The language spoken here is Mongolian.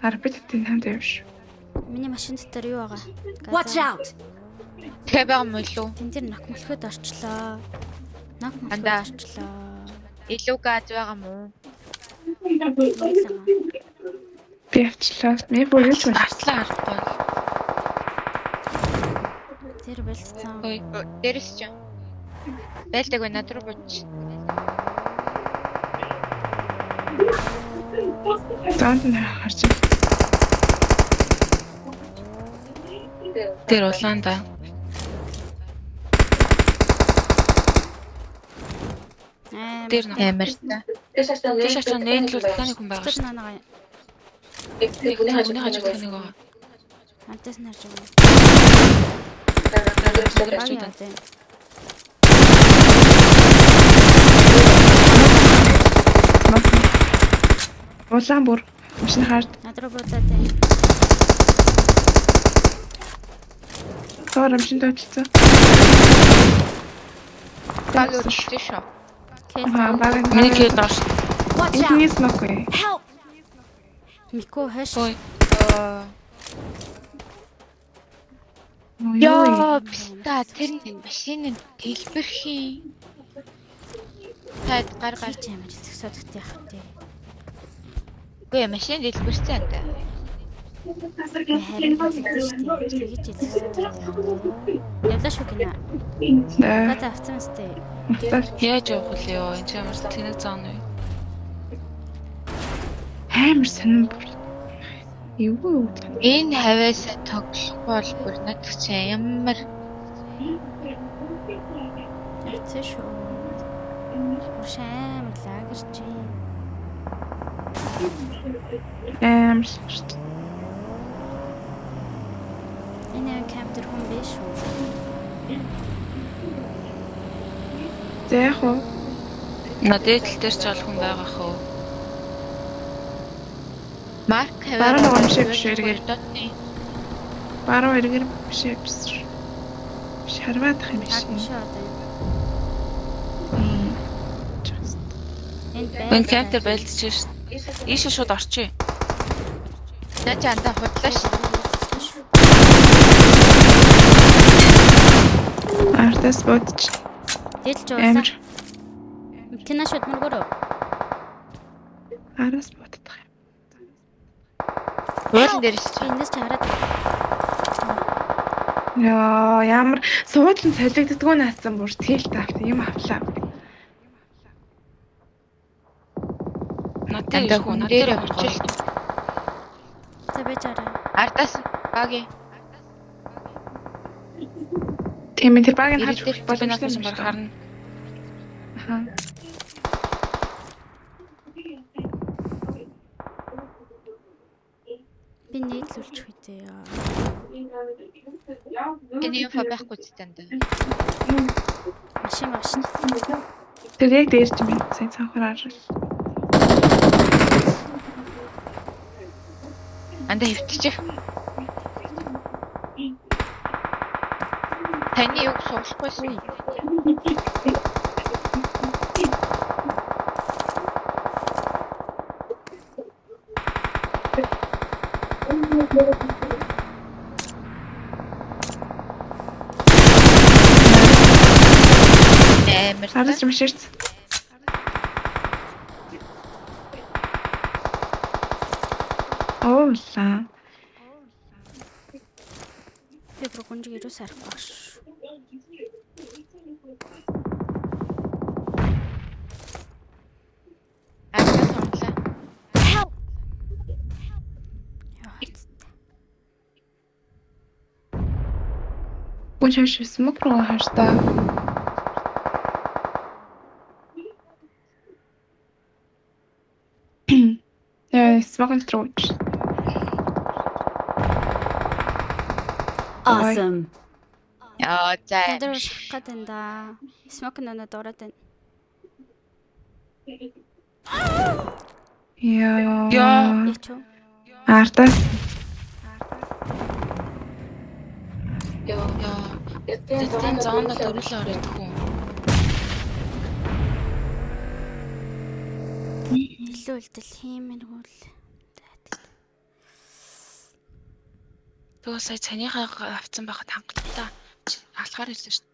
Арбитийн хамт явш. Миний машин дотор юу байгаа? Watch out. Тэгээ байгаа юм уу? Тэн дээр нак мөлхөд орчлоо. Нак мөлхөд Андаа. орчлоо. Илүү газ байгаа мó? Би авчлаа. Ми бүрэлж байна. Арслаа харахгүй. Тэр болцсон. Ой, дээрс ч. Байлдаг байна над руу бууч. Зонд нь харж байна. Тэр улаанда. Тэр Амар та. тийш очоо нээдлүүл таны хүн байгаа Тэр шүү. нанага Хүний хажууд таны байгаа. антас нарж байгаа. Хажууд тань. Улаан бүр машин хард. Над руу буудаад байна. Тоор машин тавьчихсан. Баг өрчтэй шүү. Аа баг. Миний кэд доош. Watch out. Энийг смокгүй. Help. Мико хэш. Ой. Яа, биста тэр машины дэлбэрхий. Тад гар Гарч ямар зөксөд өгтэй яах вэ? Үгүй машин дэлбэрсэн энэ. Харин тэгэж зөксөд. Явлаа шүү гинэ. Гата авцсан сте. Яаж явах вэ ёо? Энд ямар тэнэг зоон вэ? Амар сонин бүр. Юу Энэ хаваас тоглох бол бүр надад ч ямар Явцсан шүү. Уршаам лагерч. амар Энэ камптер хүн биш үү? зээх уу. Надад дээр ч олхон байгаа хөө. Марк Баруун нөгөө юм шиг биш эргээр. дотны Баруун эргээр биш биш. Шарваадах юм биш. Биш одоо. Энд Энэ камптер байлдчихжээ шүү. Ийшээ шууд орчих. наач андаа худлааш. Артас бодч. Дэлж Амар уулаа. Тина шууд мөргөрөө. араас боддох юм. Уулан дээрс чи. Эндээс ч хараад Яа, ямар суудлан солигддггүй наасан бүр тэгэл таавт юм авлаа. Надад Андаа юу хүн надад дээр орчих. очил. за бежаараа. Ардаас багийн Тийм ээ тэр баг нь харж Ирээдүйд Би надад боломжтой баг харна. Аха. Би нийлүүлж хүйтээ яа. энэ юм байхгүй зэтэнд. Машин машин. Тэр яг дээр ч юм сайн цанхаараар. Андаа хөвтчих. Таны юг суулахгүйсэн. Амар Араас юм ширц. Оола. Би прогонж гэрүү сарах багш. ардаас онлаа. Help. Гүн шавш смок руу хаштаа. Яа, смок руу. Awesome. Яа, за. Надад шах гэдэг энэ да. Смок нана дураад байна. Яа. Яч юу? Артас Яа. Тэдний зоонд төрүүлээ орох хүн. Илүү үлдэл хиймэргүүл. Тэгвэл сая цаныхаа авцсан байхад хангалттай алхаар ирсэн шүү дээ.